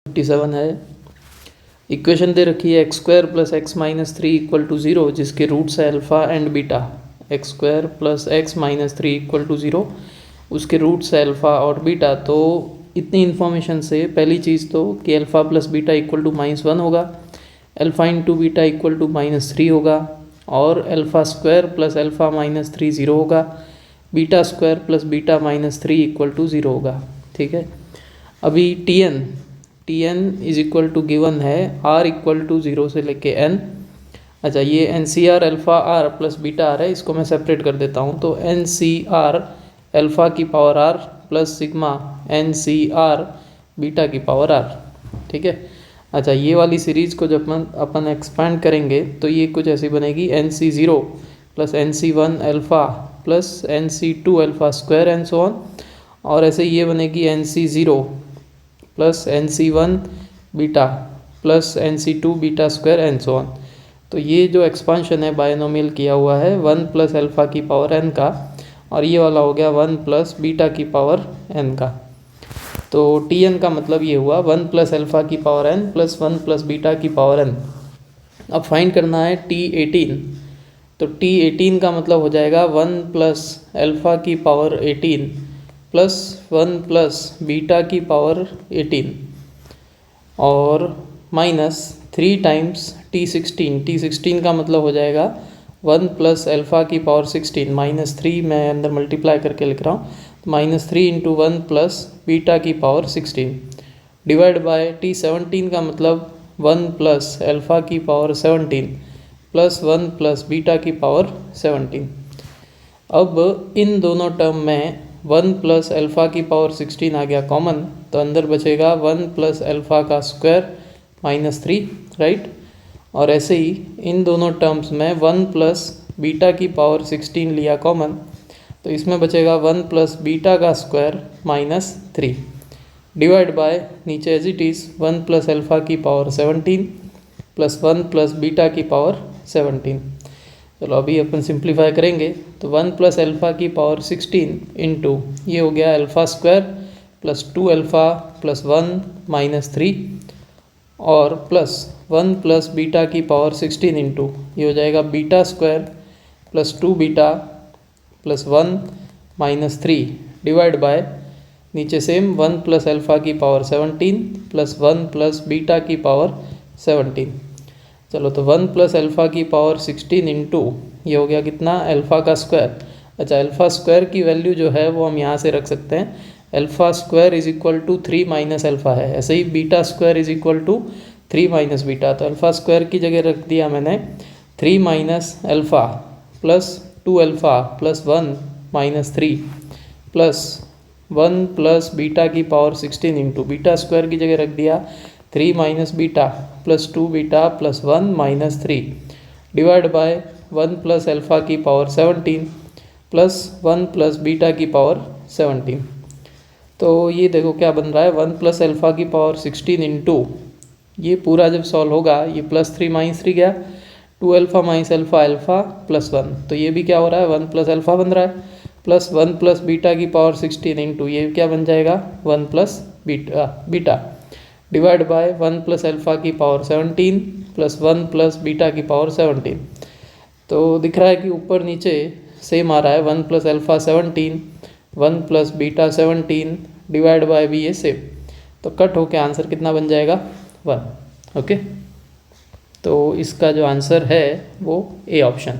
57 है। इक्वेशन दे रखी है x square plus x minus three equal to zero, जिसके रूट्स है alpha and beta. X square plus x minus three equal to zero, उसके roots है अल्फ़ा और बीटा। तो इतनी इन्फॉर्मेशन से पहली चीज़ तो कि alpha plus beta equal to -1 होगा, alpha into beta equal to -3 होगा, और alpha square plus alpha minus three 0 होगा, beta square plus beta minus three equal to 0 होगा। ठीक है, अभी T N is equal to given है आर इक्वल टू 0 से लेके एन। अच्छा, ये N C R alpha R plus beta R है, इसको मैं सेपरेट कर देता हूँ। तो एन सी आर अल्फ़ा की power R plus sigma N C R beta की पावर आर। ठीक है, अच्छा, ये वाली सीरीज़ को जब अपन एक्सपैंड करेंगे तो ये कुछ ऐसी बनेगी, N C zero plus N C one alpha plus N C two alpha square and so on. और ऐसे ये बनेगी N C zero plus N C one beta plus N C two beta square and so on. तो ये जो expansion है binomial किया हुआ है 1 प्लस अल्फ़ा की पावर एन का, और ये वाला हो गया 1 प्लस बीटा की पावर एन का। तो टी एन का मतलब ये हुआ 1 प्लस अल्फ़ा की power N plus 1 plus beta की पावर एन। अब फाइंड करना है टी 18। तो टी 18 का मतलब हो जाएगा 1 प्लस अल्फ़ा की पावर 18 प्लस 1 प्लस बीटा की पावर 18 और माइनस 3 टाइम्स टी 16 का मतलब हो जाएगा 1 प्लस अल्फ़ा की पावर 16 माइनस 3, मैं अंदर मल्टीप्लाई करके लिख रहा हूँ, तो -3 इंटू 1 प्लस बीटा की पावर 16 डिवाइड बाय टी 17 का मतलब 1 प्लस अल्फ़ा की पावर 17 प्लस 1 प्लस बीटा की पावर 17। अब इन दोनों टर्म में 1 प्लस अल्फ़ा की पावर 16 आ गया कॉमन, तो अंदर बचेगा 1 प्लस अल्फ़ा का स्क्वायर -3, राइट। और ऐसे ही इन दोनों टर्म्स में 1 प्लस बीटा की पावर 16 लिया कॉमन, तो इसमें बचेगा 1 प्लस बीटा का स्क्वायर -3 डिवाइड बाय नीचे as it is 1 plus alpha की पावर 17 प्लस 1 प्लस बीटा की पावर 17। चलो अभी अपन सिंप्लीफाई करेंगे, तो 1 प्लस अल्फ़ा की पावर 16 इंटू ये हो गया alpha square plus 2 alpha plus 1 -3 और प्लस 1 प्लस बीटा की पावर 16 इंटू ये हो जाएगा beta square plus 2 beta plus 1 -3 divide by नीचे सेम 1 प्लस अल्फ़ा की पावर 17 प्लस 1 प्लस बीटा की पावर 17। चलो, तो 1 प्लस अल्फ़ा की पावर 16 इंटू ये हो गया कितना, अल्फ़ा का स्क्वायर। अच्छा, अल्फ़ा स्क्वायर की वैल्यू जो है वो हम यहाँ से रख सकते हैं, alpha square is equal to 3 minus alpha है। ऐसे ही beta square is equal to 3 minus beta, तो अल्फ़ा स्क्वायर की जगह रख दिया मैंने 3 minus alpha plus 2 alpha plus 1 -3 plus 1 plus beta की पावर 16 इंटू बीटा स्क्वायर की जगह रख दिया 3 minus beta plus 2 beta plus 1 -3 divide by 1 plus alpha की पावर 17 प्लस 1 प्लस बीटा की पावर 17। तो ये देखो क्या बन रहा है, 1 प्लस अल्फ़ा की पावर 16 इंटू ये पूरा जब सॉल्व होगा, ये +3 -3 गया, 2 alpha minus alpha alpha plus 1, तो ये भी क्या हो रहा है 1 प्लस अल्फ़ा बन रहा है, प्लस 1 प्लस बीटा की पावर 16 इंटू ये क्या बन जाएगा 1 plus beta divide by 1 plus alpha की पावर 17 प्लस 1 प्लस बीटा की पावर 17। तो दिख रहा है कि ऊपर नीचे सेम आ रहा है, 1 plus alpha 17 1 plus beta 17 divide by भी ये सेम, तो कट होके आंसर कितना बन जाएगा 1। ओके, तो इसका जो आंसर है वो ए ऑप्शन।